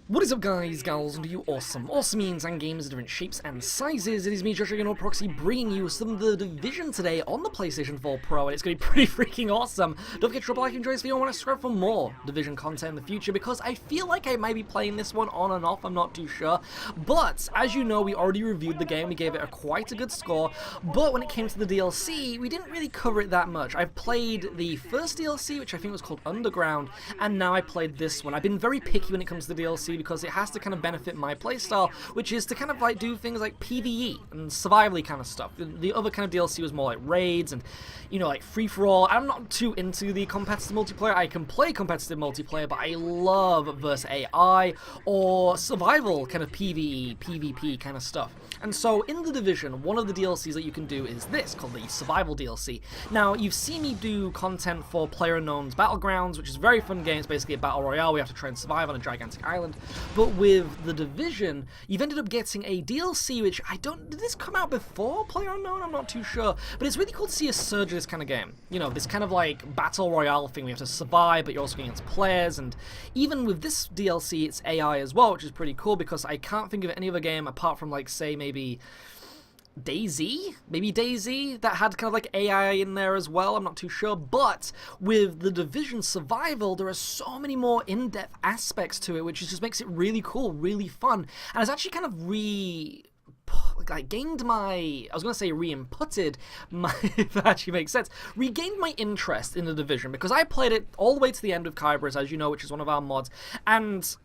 What is up, guys, gals, and you awesome means and games of different shapes and sizes. It is me, Joshua, your Proxy, bringing you some of the Division today on the PlayStation 4 Pro, and it's going to be pretty freaking awesome. Don't forget to drop a like and enjoy this video. I want to subscribe for more Division content in the future, because I feel like I might be playing this one on and off, I'm not too sure. But, as you know, we already reviewed the game, we gave it quite a good score, but when it came to the DLC, we didn't really cover it that much. I've played the first DLC, which I think was called Underground, and now I played this one. I've been very picky when it comes to the DLC, because it has to kind of benefit my playstyle, which is to kind of like do things like PvE and survival-y kind of stuff. The other kind of DLC was more like raids and, you know, like free-for-all. I'm not too into the competitive multiplayer. I can play competitive multiplayer, but I love versus AI or survival kind of PvE, PvP kind of stuff. And so in the Division, one of the DLCs that you can do is this, called the Survival DLC. Now, you've seen me do content for PlayerUnknown's Battlegrounds, which is a very fun game. It's basically a battle royale. We have to try and survive on a gigantic island. But with the Division, you've ended up getting a DLC, which did this come out before PlayerUnknown? I'm not too sure. But it's really cool to see a surge of this kind of game. You know, this kind of like battle royale thing. We have to survive, but you're also going against players. And even with this DLC, it's AI as well, which is pretty cool, because I can't think of any other game apart from, like, say, maybe DayZ, that had kind of like AI in there as well. I'm not too sure, but with the Division Survival, there are so many more in-depth aspects to it, which just makes it really cool, really fun, and it's actually kind of gained my, I was going to say re-inputted my, if that actually makes sense, regained my interest in the Division, because I played it all the way to the end of Kybris, as you know, which is one of our mods, and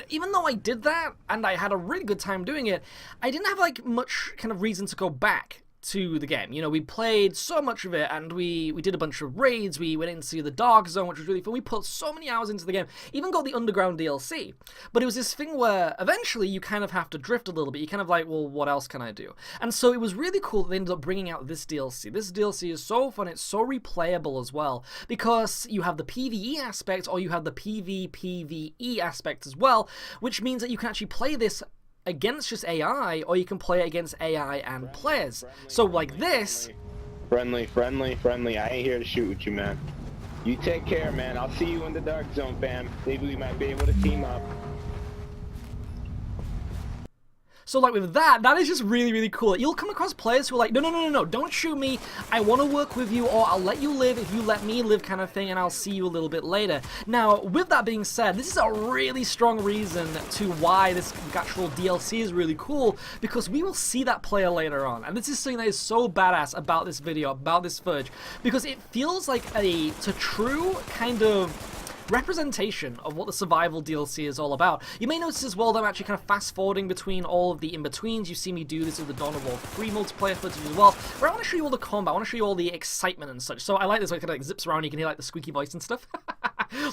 even though I did that, and I had a really good time doing it, I didn't have, like, much kind of reason to go back to the game. You know, we played so much of it, and we did a bunch of raids, we went into the Dark Zone, which was really fun. We put so many hours into the game, even got the Underground DLC. But it was this thing where, eventually, you kind of have to drift a little bit. You kind of like, well, what else can I do? And so it was really cool that they ended up bringing out this DLC. This DLC is so fun, it's so replayable as well, because you have the PvE aspect, or you have the PvPvE aspect as well, which means that you can actually play this against just AI, or you can play it against AI and players. So like this. Friendly. I ain't here to shoot with you, man. You take care, man. I'll see you in the Dark Zone, fam. Maybe we might be able to team up. So like with that is just really, really cool. You'll come across players who are like, no, don't shoot me. I want to work with you, or I'll let you live if you let me live kind of thing, and I'll see you a little bit later. Now, with that being said, this is a really strong reason to why this actual DLC is really cool, because we will see that player later on. And this is something that is so badass about this video, about this footage, because it feels like a true kind of representation of what the Survival DLC is all about. You may notice as well that I'm actually kind of fast forwarding between all of the in-betweens. You see me do this with the Dawn of War 3 multiplayer footage as well, where I want to show you all the combat, I want to show you all the excitement and such. So I like this, like, kind of like zips around, you can hear like the squeaky voice and stuff.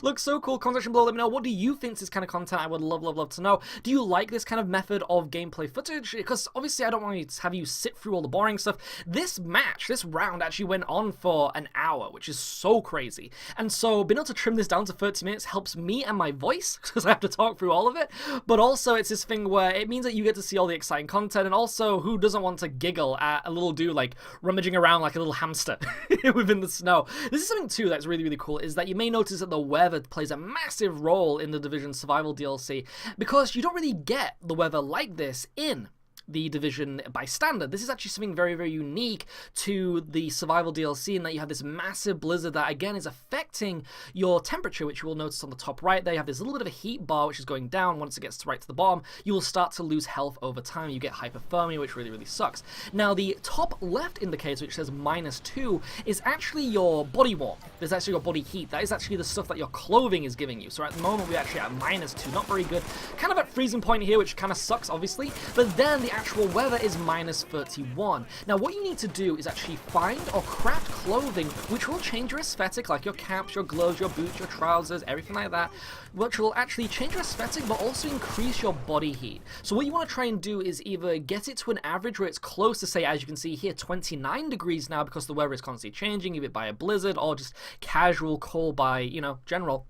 Looks so cool. Comment section below, let me know, what do you think this kind of content? I would love to know. Do you like this kind of method of gameplay footage? Because obviously I don't want to have you sit through all the boring stuff. This round actually went on for an hour, which is so crazy. And so being able to trim this down to 30 minutes helps me and my voice, because I have to talk through all of it, but also it's this thing where it means that you get to see all the exciting content, and also who doesn't want to giggle at a little dude like rummaging around like a little hamster within the snow. This is something too that's really, really cool, is that you may notice that the weather plays a massive role in the Division Survival DLC, because you don't really get the weather like this in the Division by standard. This is actually something very, very unique to the Survival DLC, in that you have this massive blizzard that, again, is affecting your temperature, which you will notice on the top right there. You have this little bit of a heat bar, which is going down. Once it gets right to the bottom, you will start to lose health over time. You get hypothermia, which really, really sucks. Now, the top left indicator, which says -2, is actually your body warmth. There's actually your body heat. That is actually the stuff that your clothing is giving you. So at the moment, we're actually at -2. Not very good. Kind of at freezing point here, which kind of sucks, obviously. But then the actual weather is -31. Now, what you need to do is actually find or craft clothing which will change your aesthetic, like your caps, your gloves, your boots, your trousers, everything like that, which will actually change your aesthetic but also increase your body heat. So what you want to try and do is either get it to an average where it's close to, say, as you can see here, 29 degrees now, because the weather is constantly changing, either by a blizzard or just casual cold by, you know, general.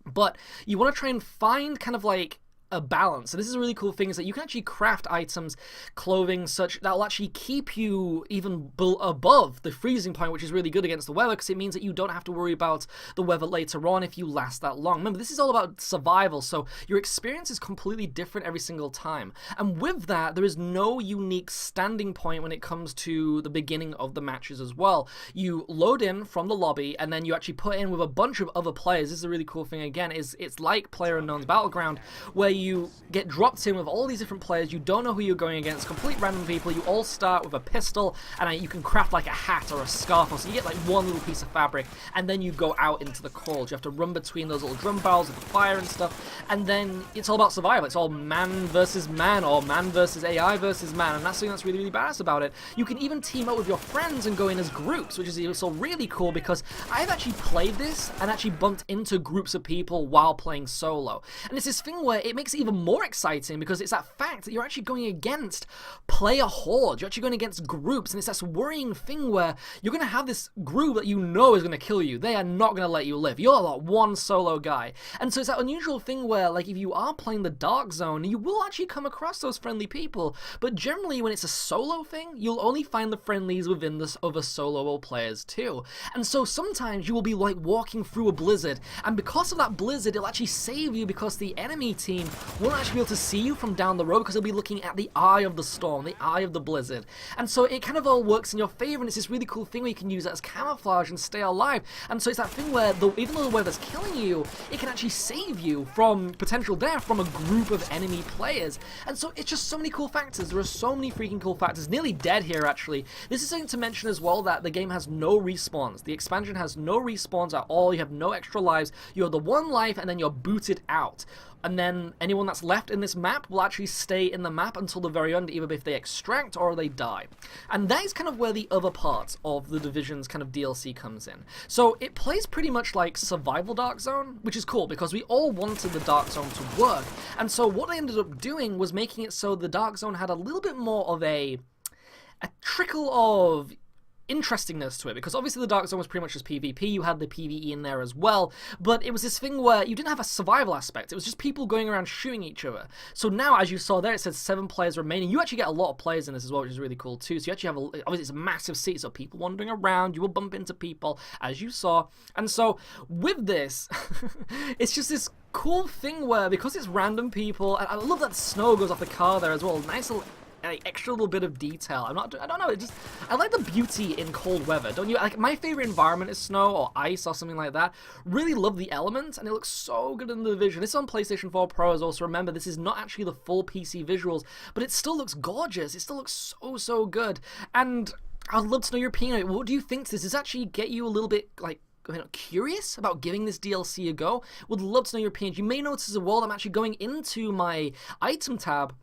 But you want to try and find kind of like a balance. So this is a really cool thing, is that you can actually craft items, clothing, such that will actually keep you even above the freezing point, which is really good against the weather, because it means that you don't have to worry about the weather later on if you last that long. Remember, this is all about survival, so your experience is completely different every single time. And with that, there is no unique standing point when it comes to the beginning of the matches as well. You load in from the lobby, and then you actually put in with a bunch of other players. This is a really cool thing again, is it's like PlayerUnknown's Battleground, where you get dropped in with all these different players. You don't know who you're going against, complete random people. You all start with a pistol, and you can craft like a hat or a scarf, or so you get like one little piece of fabric, and then you go out into the cold. You have to run between those little drum barrels with the fire and stuff, and then it's all about survival. It's all man versus man, or man versus AI versus man, and that's something that's really, really badass about it. You can even team up with your friends and go in as groups, which is also really cool, because I've actually played this and actually bumped into groups of people while playing solo, and it's this thing where it makes it even more exciting, because it's that fact that you're actually going against player hordes, you're actually going against groups, and it's that worrying thing where you're going to have this group that you know is going to kill you. They are not going to let you live. You're like one solo guy, and so it's that unusual thing where, like, if you are playing the dark zone, you will actually come across those friendly people, but generally when it's a solo thing, you'll only find the friendlies within this other solo players too. And so sometimes you will be like walking through a blizzard, and because of that blizzard, it'll actually save you, because the enemy team won't actually be able to see you from down the road, because they'll be looking at the eye of the storm, the eye of the blizzard. And so it kind of all works in your favor, and it's this really cool thing where you can use that as camouflage and stay alive. And so it's that thing where even though the weather's killing you, it can actually save you from potential death from a group of enemy players. And so it's just so many cool factors. There are so many freaking cool factors. Nearly dead here, actually. This is something to mention as well, that the game has no respawns. The expansion has no respawns at all. You have no extra lives. You have the one life, and then you're booted out. And then anyone that's left in this map will actually stay in the map until the very end, either if they extract or they die. And that is kind of where the other part of the Division's kind of DLC comes in. So it plays pretty much like Survival Dark Zone, which is cool, because we all wanted the Dark Zone to work. And so what I ended up doing was making it so the Dark Zone had a little bit more of a trickle of interestingness to it, because obviously the Dark Zone was pretty much just PvP. You had the PvE in there as well, but it was this thing where you didn't have a survival aspect. It was just people going around shooting each other. So now, as you saw there, it says 7 players remaining. You actually get a lot of players in this as well, which is really cool too. So you actually have obviously it's a massive city, so people wandering around, you will bump into people, as you saw. And so with this, it's just this cool thing where, because it's random people, and I love that the snow goes off the car there as well. Nice little extra little bit of detail. I don't know, I like the beauty in cold weather, don't you? Like, my favorite environment is snow or ice or something like that. Really love the elements, and it looks so good in the Division. This is on PlayStation 4 Pro as well, so remember, this is not actually the full PC visuals, but it still looks gorgeous. It still looks so good, and I'd love to know your opinion on it. What do you think? Does this actually get you a little bit, like, curious about giving this DLC a go? Would love to know your opinion. You may notice as well, I'm actually going into my item tab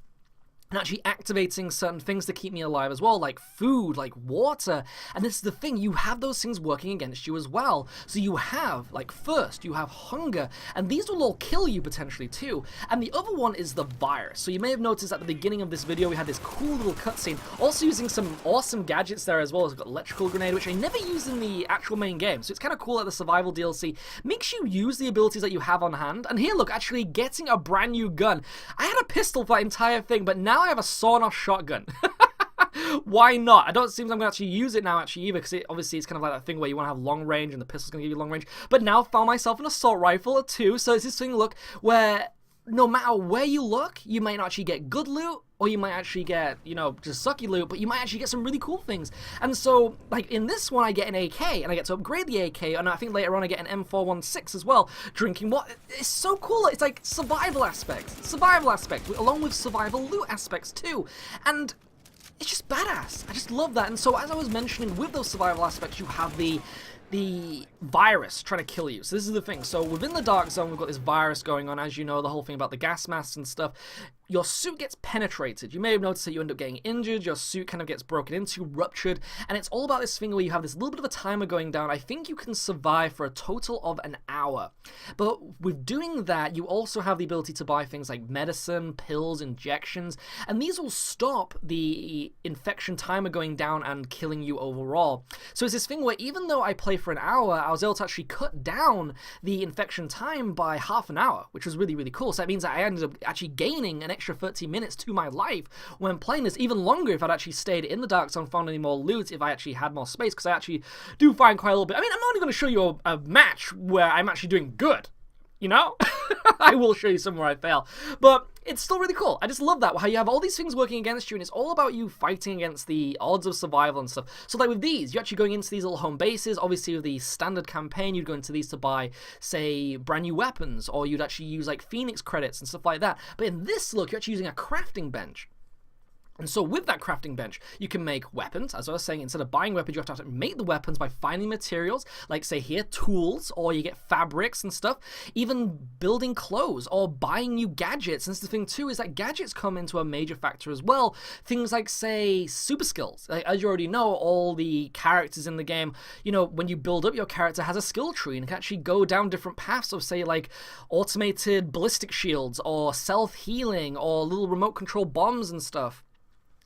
and actually activating certain things to keep me alive as well, like food, like water. And this is the thing, you have those things working against you as well. So you have, like, thirst, you have hunger, and these will all kill you potentially too. And the other one is the virus. So you may have noticed at the beginning of this video, we had this cool little cutscene, also using some awesome gadgets there as well. We've got electrical grenade, which I never used in the actual main game. So it's kind of cool that the survival DLC makes you use the abilities that you have on hand. And here, look, actually getting a brand new gun. I had a pistol for that entire thing, but now I have a sawn-off shotgun. Why not? I don't seem I'm going to actually use it now actually either, because obviously it's kind of like that thing where you want to have long range and the pistol's going to give you long range. But now I found myself an assault rifle or two, so it's this thing, look, where no matter where you look, you might not actually get good loot, or you might actually get, you know, just sucky loot, but you might actually get some really cool things. And so, like, in this one, I get an AK, and I get to upgrade the AK, and I think later on I get an M416 as well. Drinking water. It's so cool. It's like survival aspect, along with survival loot aspects too. And it's just badass. I just love that. And so, as I was mentioning, with those survival aspects, you have the virus trying to kill you. So this is the thing. So within the Dark Zone, we've got this virus going on, as you know, the whole thing about the gas masks and stuff. your suit gets penetrated. You may have noticed that you end up getting injured, your suit kind of gets broken into, ruptured, and it's all about this thing where you have this little bit of a timer going down. I think you can survive for a total of an hour. But with doing that, you also have the ability to buy things like medicine, pills, injections, and these will stop the infection timer going down and killing you overall. So it's this thing where even though I play for an hour, I was able to actually cut down the infection time by half an hour, which was really, really cool. So that means that I ended up actually gaining an extra 30 minutes to my life when playing this, even longer if I'd actually stayed in the Dark Zone, found any more loot, if I actually had more space, because I actually do find quite a little bit. I mean, I'm not only going to show you a match where I'm actually doing good, you know? I will show you some where I fail, but it's still really cool. I just love that, how you have all these things working against you, and it's all about you fighting against the odds of survival and stuff. So like with these, you're actually going into these little home bases. Obviously with the standard campaign, you'd go into these to buy, say, brand new weapons, or you'd actually use like Phoenix credits and stuff like that. But in this look, you're actually using a crafting bench. And so with that crafting bench, you can make weapons. As I was saying, instead of buying weapons, you have to make the weapons by finding materials, like say here, tools, or you get fabrics and stuff, even building clothes or buying new gadgets. And this is the thing too, is that gadgets come into a major factor as well. Things like, say, super skills. Like, as you already know, all the characters in the game, you know, when you build up your character has a skill tree and can actually go down different paths of, say, like automated ballistic shields or self-healing or little remote control bombs and stuff.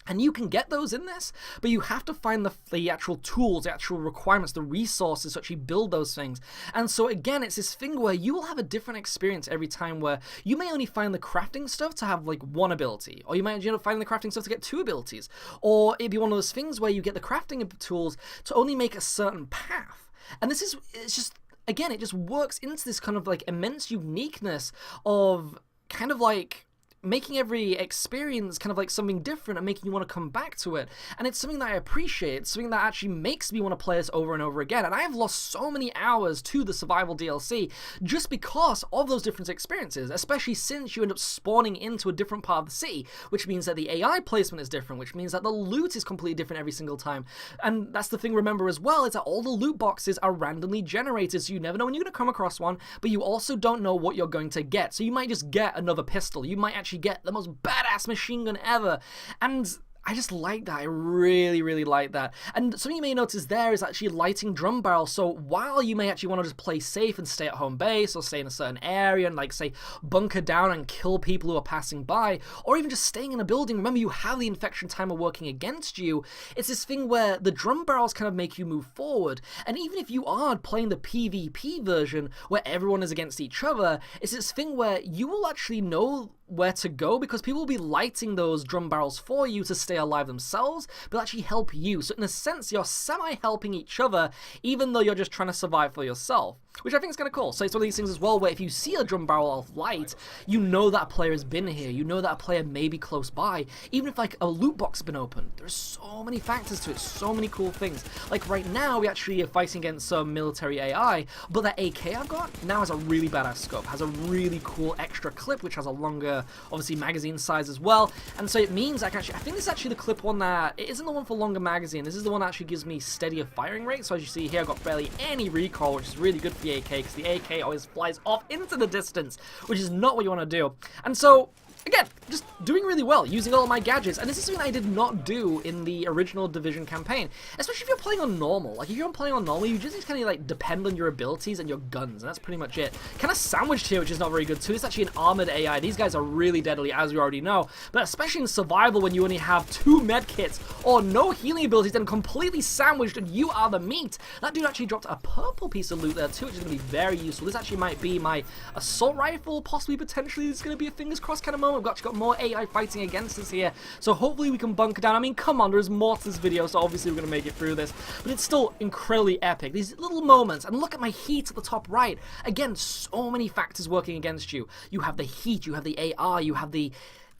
And you can get those in this, but you have to find the actual tools, the actual requirements, the resources to actually build those things. And so again, it's this thing where you will have a different experience every time, where you may only find the crafting stuff to have like one ability, or you might end up finding the crafting stuff to get two abilities, or it'd be one of those things where you get the crafting tools to only make a certain path. And this is, it's just, again, it just works into this kind of like immense uniqueness of kind of like making every experience kind of like something different and making you want to come back to it. And it's something that I appreciate. It's something that actually makes me want to play this over and over again. And I have lost so many hours to the survival DLC just because of those different experiences, especially since you end up spawning into a different part of the city, which means that the AI placement is different, which means that the loot is completely different every single time. And that's the thing, remember as well, is that all the loot boxes are randomly generated, so you never know when you're going to come across one, but you also don't know what you're going to get. So you might just get another pistol. You might actually get the most badass machine gun ever. And I just like that. I really, really like that. And something you may notice there is actually lighting drum barrels. So while you may actually want to just play safe and stay at home base, or stay in a certain area and, like, say, bunker down and kill people who are passing by, or even just staying in a building, remember you have the infection timer working against you. It's this thing where the drum barrels kind of make you move forward. And even if you are playing the PvP version where everyone is against each other, it's this thing where you will actually know where to go, because people will be lighting those drum barrels for you to stay alive themselves, but actually help you. So in a sense, you're semi-helping each other, even though you're just trying to survive for yourself, which I think is kind of cool. So it's one of these things as well, where if you see a drum barrel of light, you know that a player has been here, you know that a player may be close by, even if like a loot box has been opened. There's so many factors to it, so many cool things. Like right now, we actually are fighting against some military AI, but that AK I've got now has a really badass scope, has a really cool extra clip, which has a longer, obviously, magazine size as well. And so it means I can actually, I think this is actually the clip one that, it isn't the one for longer magazine, this is the one that actually gives me steadier firing rate. So as you see here, I've got barely any recoil, which is really good for the AK, because the AK always flies off into the distance, which is not what you want to do. And so, again, just doing really well, using all of my gadgets, and this is something I did not do in the original Division campaign, especially if you're playing on normal. Like, if you're playing on normal, you just kind of like depend on your abilities and your guns, and that's pretty much it. Kind of sandwiched here, which is not very good too. It's actually an armored AI. These guys are really deadly, as you already know, but especially in survival when you only have 2 med kits or no healing abilities and completely sandwiched and you are the meat. That dude actually dropped a purple piece of loot there too, which is going to be very useful. This actually might be my assault rifle, possibly, potentially. It's going to be a fingers crossed kind of moment. We've actually got more AI fighting against us here, so hopefully we can bunker down. I mean, come on, there's more to this video, so obviously we're going to make it through this, but it's still incredibly epic. These little moments, and look at my heat at the top right. Again, so many factors working against you. You have the heat, you have the AI, you have the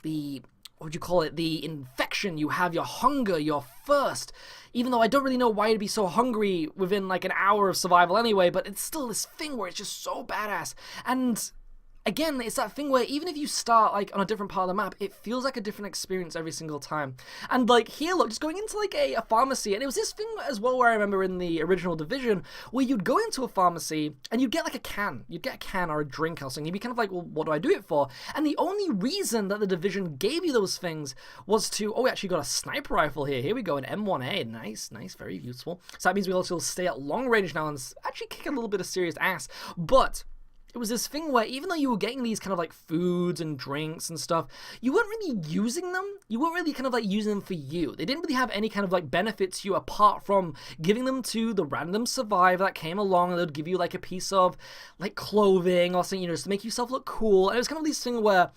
what would you call it, the infection, you have your hunger, your thirst, even though I don't really know why you'd be so hungry within like an hour of survival anyway, but it's still this thing where it's just so badass. And again, it's that thing where even if you start like on a different part of the map, it feels like a different experience every single time. And like here, look, just going into like a pharmacy, and it was this thing as well where I remember in the original Division where you'd go into a pharmacy and you'd get like a can. You'd get a can or a drink or something. You'd be kind of like, well, what do I do it for? And the only reason that the Division gave you those things was to, oh, we actually got a sniper rifle here. Here we go, an M1A. Nice, nice, very useful. So that means we also stay at long range now and actually kick a little bit of serious ass. But it was this thing where even though you were getting these kind of like foods and drinks and stuff, you weren't really using them. You weren't really kind of like using them for you. They didn't really have any kind of like benefit to you apart from giving them to the random survivor that came along, and they'd give you like a piece of like clothing or something, you know, just to make yourself look cool. And it was kind of this thing where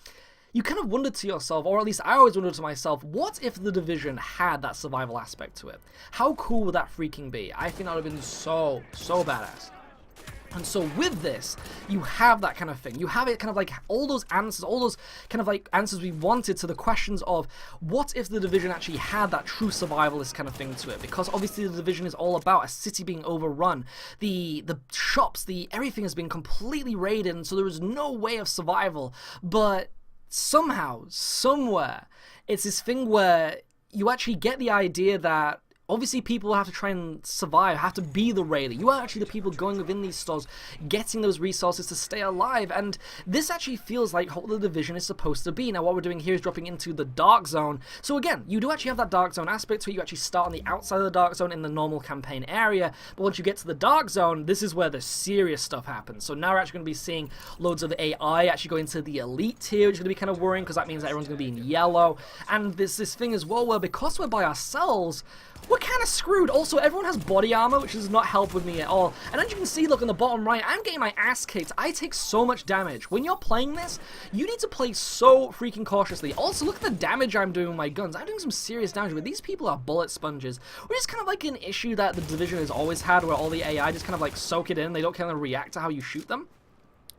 you kind of wondered to yourself, or at least I always wondered to myself, what if the Division had that survival aspect to it? How cool would that freaking be? I think that would have been so badass. And so with this, you have that kind of thing. You have it kind of like all those answers, all those kind of like answers we wanted to the questions of what if the Division actually had that true survivalist kind of thing to it? Because obviously the Division is all about a city being overrun. The shops, everything has been completely raided, and so there is no way of survival. But somehow, somewhere, it's this thing where you actually get the idea that obviously people have to try and survive, have to be the raider. You are actually the people going within these stores, getting those resources to stay alive, and this actually feels like what the Division is supposed to be. Now what we're doing here is dropping into the Dark Zone. So again, you do actually have that Dark Zone aspect to it. You actually start on the outside of the Dark Zone in the normal campaign area, but once you get to the Dark Zone, this is where the serious stuff happens. So now we're actually going to be seeing loads of AI actually going to the elite tier, which is going to be kind of worrying because that means that everyone's going to be in yellow. And there's this thing as well where because we're by ourselves, we're kind of screwed. Also, everyone has body armor, which does not help with me at all. And as you can see, look on the bottom right, I'm getting my ass kicked. I take so much damage. When you're playing this, you need to play so freaking cautiously. Also, look at the damage I'm doing with my guns. I'm doing some serious damage, but these people are bullet sponges, which is kind of like an issue that the Division has always had, where all the AI just kind of like soak it in. They don't kind of react to how you shoot them.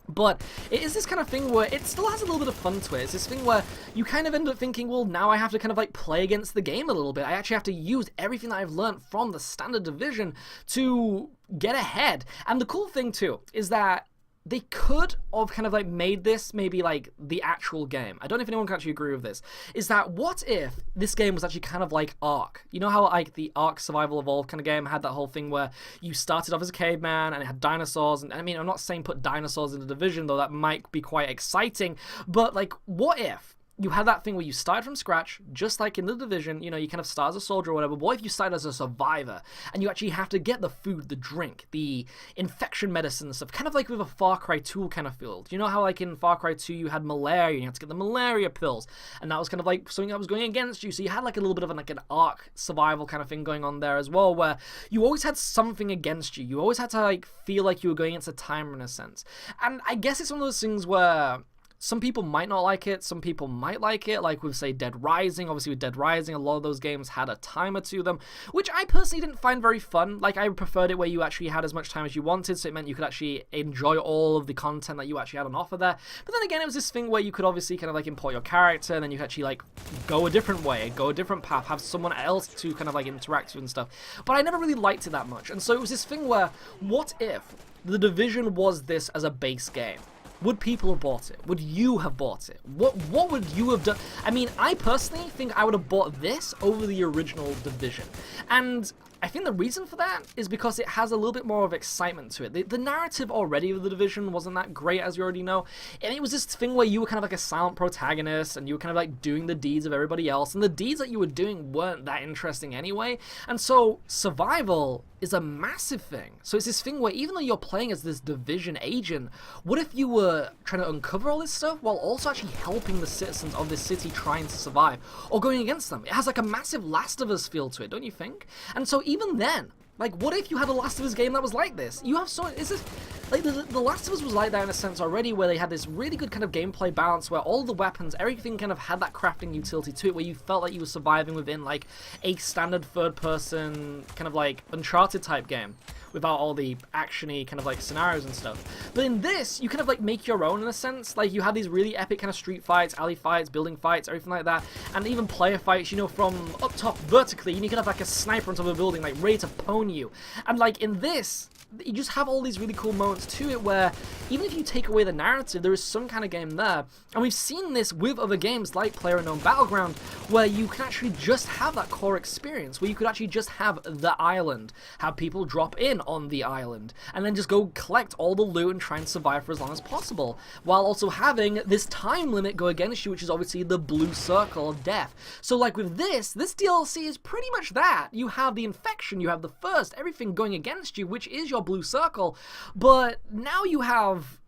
But it is this kind of thing where it still has a little bit of fun to it. It's this thing where you kind of end up thinking, well, now I have to kind of like play against the game a little bit. I actually have to use everything that I've learned from the standard Division to get ahead. And the cool thing too is that they could have kind of like made this maybe like the actual game. I don't know if anyone can actually agree with this. Is that what if this game was actually kind of like Ark? You know how like the Ark Survival Evolved kind of game had that whole thing where you started off as a caveman and it had dinosaurs, and I mean, I'm not saying put dinosaurs in the Division, though that might be quite exciting, but like what if you had that thing where you started from scratch, just like in the Division, you know, you kind of start as a soldier or whatever, but what if you start as a survivor, and you actually have to get the food, the drink, the infection medicine and stuff, kind of like with a Far Cry 2 kind of feel. You know how like in Far Cry 2 you had malaria, and you had to get the malaria pills, and that was kind of like something that was going against you, so you had like a little bit of like an Ark survival kind of thing going on there as well, where you always had something against you. You always had to like feel like you were going against a timer in a sense. And I guess it's one of those things where some people might not like it, some people might like it, like with, say, Dead Rising. Obviously, with Dead Rising, a lot of those games had a timer to them, which I personally didn't find very fun. Like, I preferred it where you actually had as much time as you wanted, so it meant you could actually enjoy all of the content that you actually had on offer there. But then again, it was this thing where you could obviously kind of, like, import your character, and then you could actually, like, go a different way, go a different path, have someone else to kind of, like, interact with and stuff. But I never really liked it that much, and so it was this thing where, what if the Division was this as a base game? Would people have bought it? Would you have bought it? What would you have done? I mean, I personally think I would have bought this over the original Division. And I think the reason for that is because it has a little bit more of excitement to it. The narrative already of the Division wasn't that great, as you already know. And it was this thing where you were kind of like a silent protagonist, and you were kind of like doing the deeds of everybody else. And the deeds that you were doing weren't that interesting anyway. And so survival is a massive thing. So it's this thing where even though you're playing as this Division agent, what if you were trying to uncover all this stuff while also actually helping the citizens of this city trying to survive, or going against them? It has like a massive Last of Us feel to it, don't you think? And so even then, like, what if you had a Last of Us game that was like this? You have so, is this, like, the Last of Us was like that in a sense already, where they had this really good kind of gameplay balance, where all the weapons, everything kind of had that crafting utility to it, where you felt like you were surviving within, like, a standard third-person, kind of, like, Uncharted type game, without all the action-y kind of, like, scenarios and stuff. But in this, you kind of, like, make your own in a sense. Like, you have these really epic kind of street fights, alley fights, building fights, everything like that, and even player fights, you know, from up top vertically, and you can have, like, a sniper on top of a building, like, ready to pwn you. And, like, in this, you just have all these really cool moments to it where even if you take away the narrative, there is some kind of game there. And we've seen this with other games like PlayerUnknown Battleground, where you can actually just have that core experience, where you could actually just have the island, have people drop in on the island, and then just go collect all the loot and try and survive for as long as possible, while also having this time limit go against you, which is obviously the blue circle of death. So like with this DLC is pretty much that. You have the infection, you have the first, everything going against you, which is your blue circle, but now you have,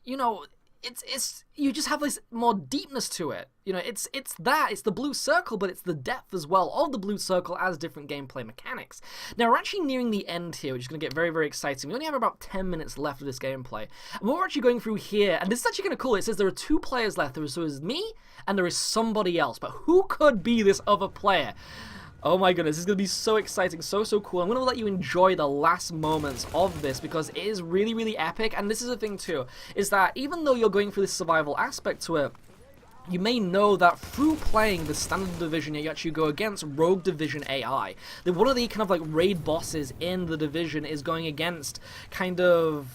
you know, you just have this more deepness to it. You know, it's the blue circle, but it's the depth as well of the blue circle as different gameplay mechanics. Now, we're actually nearing the end here, which is going to get very, very exciting. We only have about 10 minutes left of this gameplay. And what we're actually going through here, and this is actually kind of cool, it says there are 2 players left. There is me, and there is somebody else. But who could be this other player? Oh my goodness, this is going to be so exciting, so cool. I'm going to let you enjoy the last moments of this because it is really, really epic. And this is the thing too, is that even though you're going through this survival aspect to it, you may know that through playing the standard division, you actually go against rogue division AI. One of the kind of like raid bosses in the division is going against kind of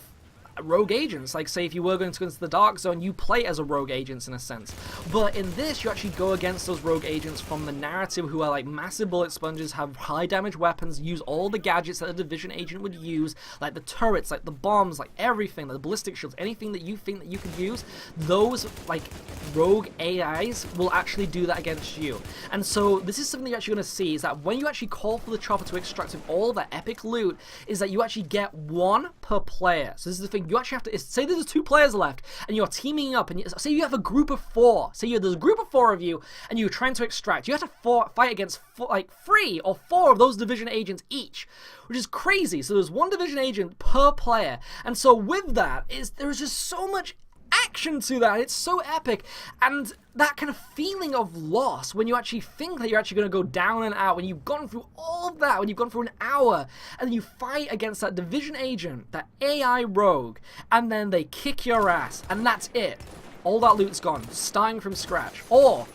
rogue agents. Like, say if you were going to go into the dark zone, you play as a rogue agent in a sense, but in this you actually go against those rogue agents from the narrative who are like massive bullet sponges, have high damage weapons, use all the gadgets that a division agent would use, like the turrets, like the bombs, like everything, like the ballistic shields, anything that you think that you could use. Those like rogue AIs will actually do that against you. And so this is something you're actually going to see, is that when you actually call for the chopper to extract all that epic loot, is that you actually get 1 per player. So this is the thing, you actually have to, say there's 2 players left and you're teaming up, and say you have a group of 4, there's a group of 4 of you and you're trying to extract, you have to fight against like 3 or 4 of those division agents each, which is crazy. So there's 1 division agent per player, and so with that there's just so much action to that. It's so epic, and that kind of feeling of loss when you actually think that you're actually going to go down and out, when you've gone through all of that, when you've gone through an hour and then you fight against that division agent, that AI rogue, and then they kick your ass and that's it. All that loot's gone, starting from scratch. Or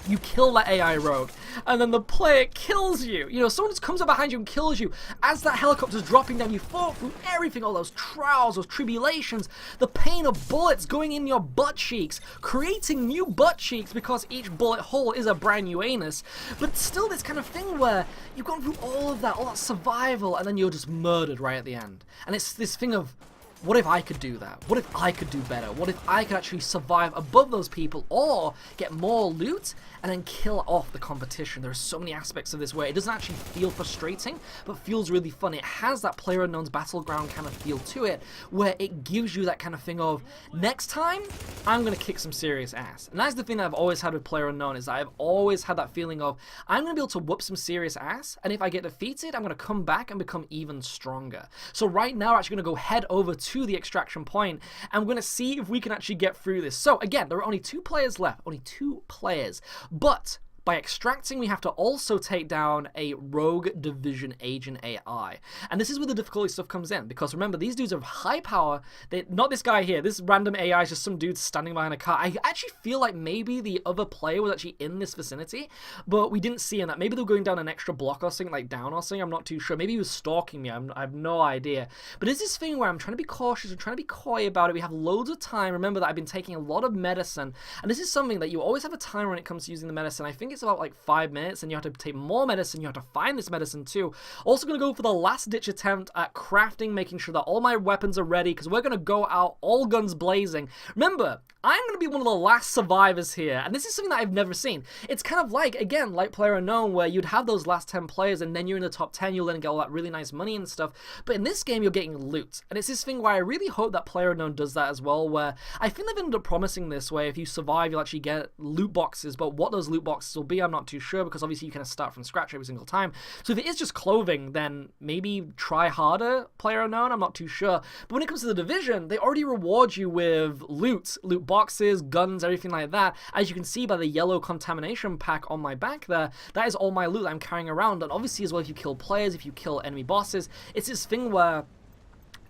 you kill that AI rogue, and then the player kills you. You know, someone just comes up behind you and kills you. As that helicopter's dropping down, you fought through everything, all those trials, those tribulations, the pain of bullets going in your butt cheeks, creating new butt cheeks because each bullet hole is a brand new anus. But still this kind of thing where you've gone through all that survival, and then you're just murdered right at the end. And it's this thing of, what if I could do that? What if I could do better? What if I could actually survive above those people, or get more loot and then kill off the competition? There are so many aspects of this where it doesn't actually feel frustrating, but feels really fun. It has that PlayerUnknown's Battleground kind of feel to it, where it gives you that kind of thing of, next time, I'm going to kick some serious ass. And that's the thing that I've always had with PlayerUnknown, is that I've always had that feeling of, I'm going to be able to whoop some serious ass, and if I get defeated, I'm going to come back and become even stronger. So right now, we're actually going to go head over to the extraction point, and we're going to see if we can actually get through this. So again, there are only 2 players left, only 2 players, but by extracting, we have to also take down a rogue division agent AI. And this is where the difficulty stuff comes in, because remember, these dudes are high power. Not this guy here. This random AI is just some dude standing behind a car. I actually feel like maybe the other player was actually in this vicinity, but we didn't see him. That maybe they were going down an extra block or something, like down or something. I'm not too sure. Maybe he was stalking me. I have no idea. But it's this thing where I'm trying to be cautious. I'm trying to be coy about it. We have loads of time. Remember that I've been taking a lot of medicine, and this is something that you always have a timer when it comes to using the medicine. I think it's about like 5 minutes, and you have to take more medicine. You have to find this medicine too. Also going to go for the last ditch attempt at crafting, making sure that all my weapons are ready, because we're going to go out all guns blazing. Remember, I'm going to be one of the last survivors here, and this is something that I've never seen. It's kind of like, again, like PlayerUnknown, where you'd have those last 10 players, and then you're in the top 10, you'll then get all that really nice money and stuff. But in this game, you're getting loot, and it's this thing where I really hope that PlayerUnknown does that as well, where I think they've ended up promising this, where if you survive, you'll actually get loot boxes, but what those loot boxes will be, I'm not too sure, because obviously you kind of start from scratch every single time. So if it is just clothing, then maybe try harder, PlayerUnknown, I'm not too sure. But when it comes to the division, they already reward you with loot boxes, guns, everything like that. As you can see by the yellow contamination pack on my back there, that is all my loot that I'm carrying around. And obviously as well, if you kill players, if you kill enemy bosses, it's this thing where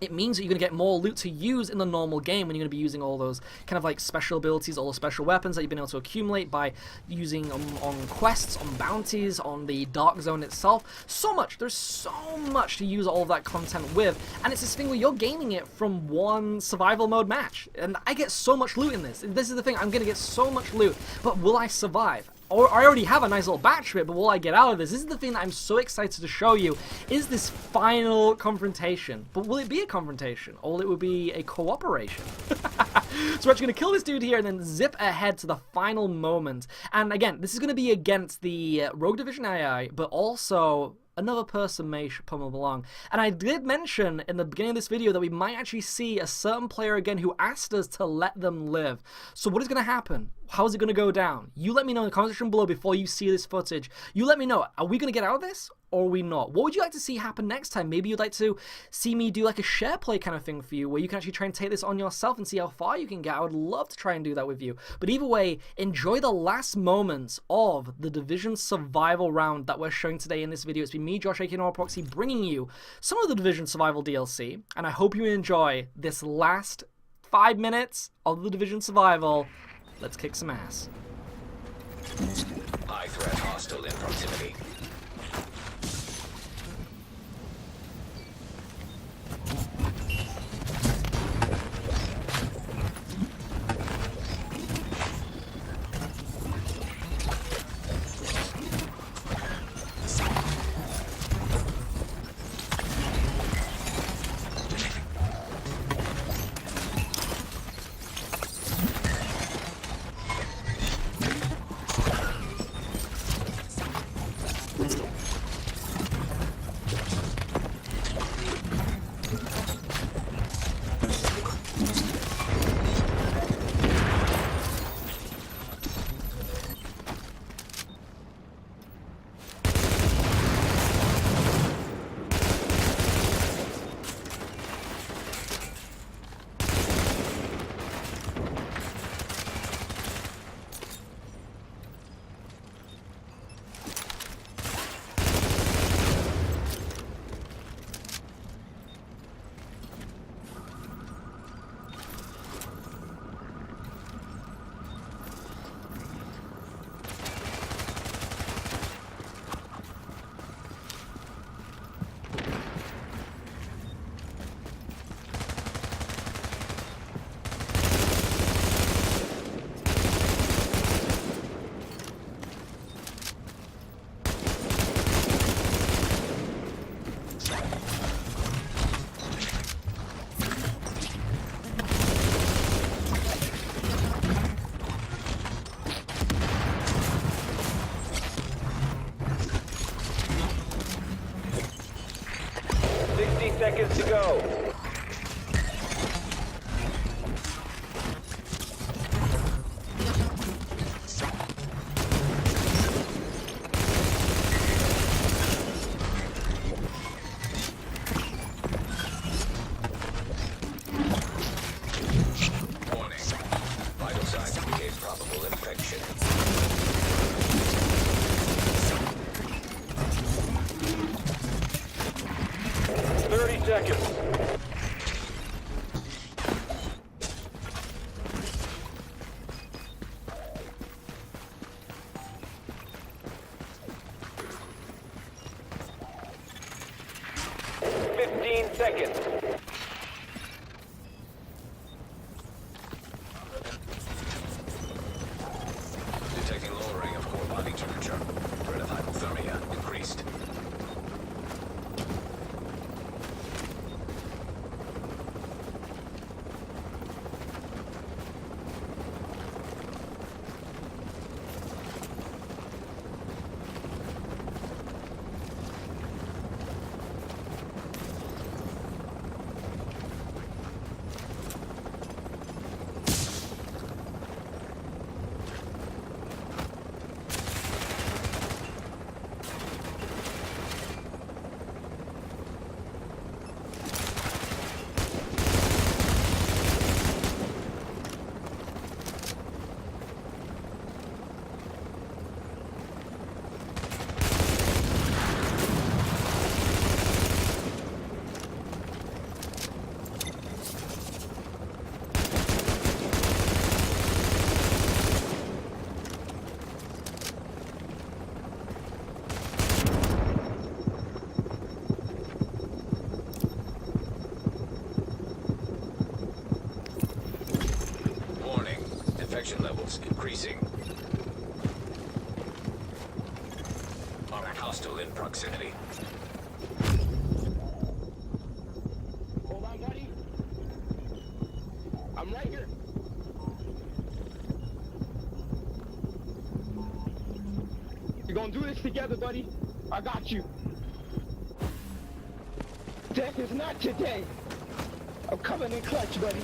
it means that you're going to get more loot to use in the normal game when you're going to be using all those kind of like special abilities, all the special weapons that you've been able to accumulate by using on quests, on bounties, on the Dark Zone itself. So much. There's so much to use all of that content with, and it's this thing where you're gaining it from one survival mode match. And I get so much loot in this. This is the thing. I'm going to get so much loot, but will I survive? Or I already have a nice little batch of it, but will I get out of this? This is the thing that I'm so excited to show you, is this final confrontation. But will it be a confrontation, or will it be a cooperation? So we're actually going to kill this dude here and then zip ahead to the final moment. And again, this is going to be against the Rogue Division AI, but also another person may pummel along. And I did mention in the beginning of this video that we might actually see a certain player again who asked us to let them live. So what is going to happen? How is it going to go down? You let me know in the comment section below before you see this footage. You let me know, are we going to get out of this? Or are we not? What would you like to see happen next time? Maybe you'd like to see me do like a share play kind of thing for you, where you can actually try and take this on yourself and see how far you can get. I would love to try and do that with you. But either way, enjoy the last moments of the Division survival round that we're showing today in this video. It's been me, Josh, aka Proxy, bringing you some of the Division survival DLC, and I hope you enjoy this last 5 minutes of the Division survival. Let's kick some ass. High threat hostile in proximity. Seconds to go. Warning. Vital signs indicate probable infection. 30 seconds. Seconds. Detecting lowering of core body temperature. Threat of hypothermia increased. oxygen levels increasing. Armored hostile in proximity. Hold on, buddy. I'm right here. We're gonna do this together, buddy. I got you. Death is not today. I'm coming in clutch, buddy.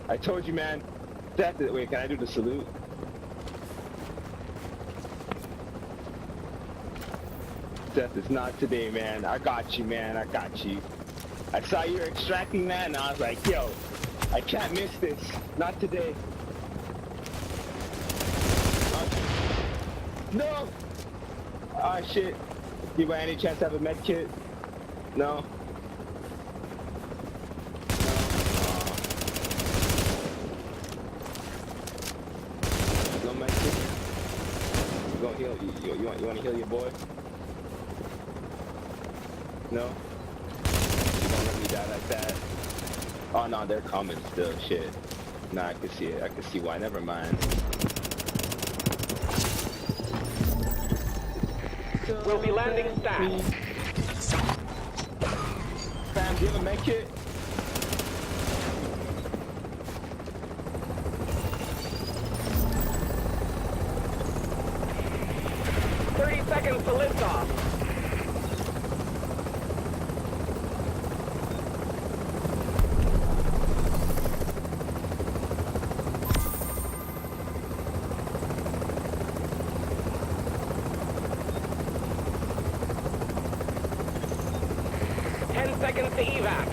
I told you, man. Wait, can I do the salute? Death is not today, man. I got you, man. I got you. I saw you were extracting that, and I was like, yo, I can't miss this. Not today. No! Ah, shit. Do you by any chance have a med kit? No? No med kit? You gonna heal? You want to heal your boy? No? You gonna let me die like that? Oh no, they're coming still. Shit. Nah, I can see it. I can see why. Never mind. We'll be landing stats. Fam, do you have a med kit? Seconds to liftoff. Seconds to evac.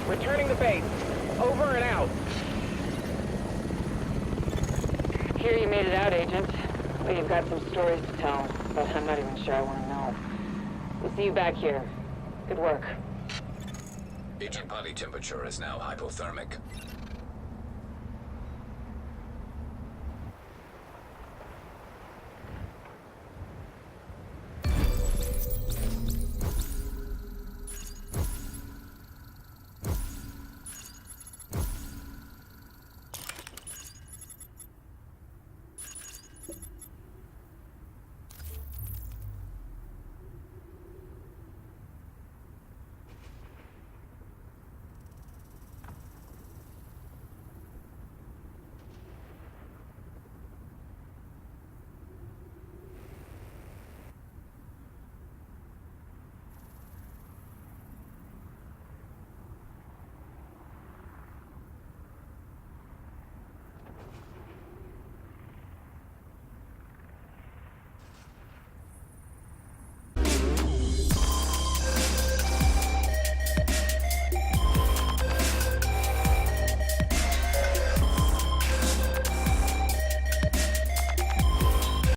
Returning to base. Over and out. Hear you made it out, Agent. Well, you've got some stories to tell, but I'm not even sure I want to know. We'll see you back here. Good work. Agent body temperature is now hypothermic.